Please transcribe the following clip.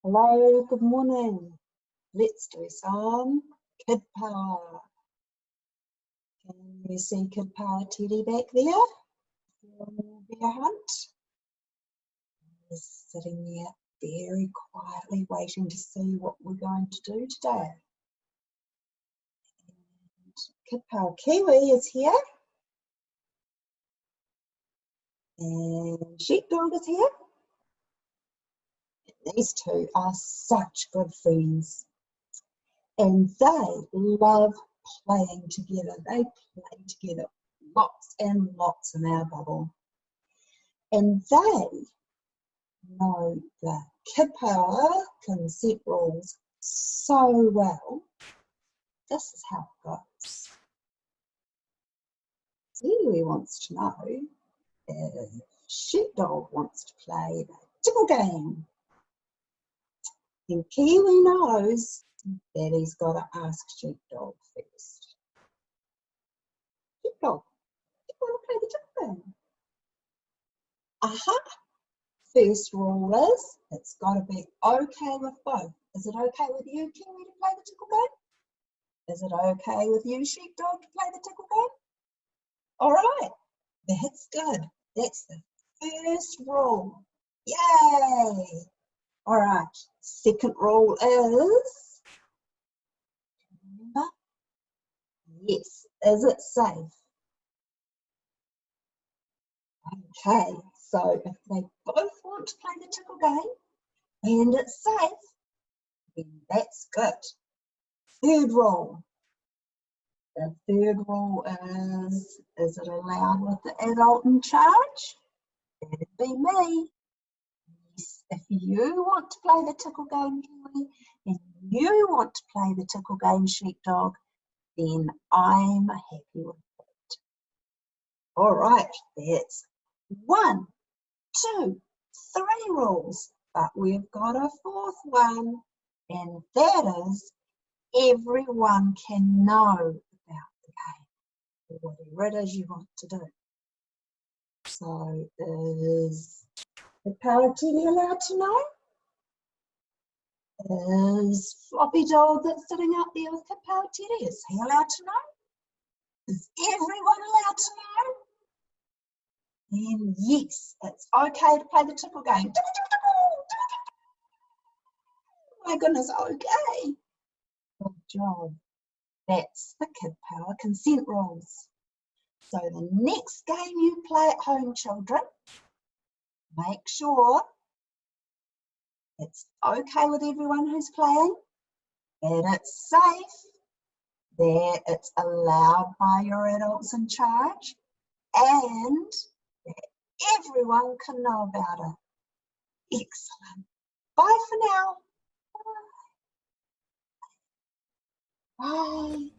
Hello, good morning. Let's do some kid power. Can you see Kid Power Teddy back there? Bear Hunt. He's sitting there very quietly waiting to see what we're going to do today. And Kid Power Kiwi is here. And Sheepdog is here. These two are such good friends. And they love playing together. They play together lots and lots in our bubble. And they know the Kid Power consent rules so well. This is how it goes. Kiwi wants to know if Sheepdog wants to play the tickle game. And Kiwi knows that he's got to ask Sheepdog first. Sheepdog, do you want to play the tickle game? First rule is it's got to be okay with both. Is it okay with you, Kiwi, to play the tickle game? Is it okay with you, Sheepdog, to play the tickle game? All right, that's good. That's the first rule. Yay! All right, second rule is, remember, yes, is it safe? Okay, so if they both want to play the tickle game and it's safe, then that's good. Third rule. The third rule is it allowed with the adult in charge? That'd be me. Yes, if you want to play the tickle game, Kiwi, and you want to play the tickle game, Sheepdog, then I'm happy with it. All right, that's 1, 2, 3 rules, but we've got a fourth one, and that is everyone can know about the game, or whatever it is you want to do. So is the Power Teddy allowed to know? Is Floppy Dog that's sitting up there with the Power Teddy, is he allowed to know? Is everyone allowed to know? And yes, it's okay to play the tickle game. Oh my goodness, okay. Good job. That's the Kid Power consent rules. So the next game you play at home, children, make sure it's okay with everyone who's playing, that it's safe, that it's allowed by your adults in charge, and that everyone can know about it. Excellent. Bye for now. Bye. Bye.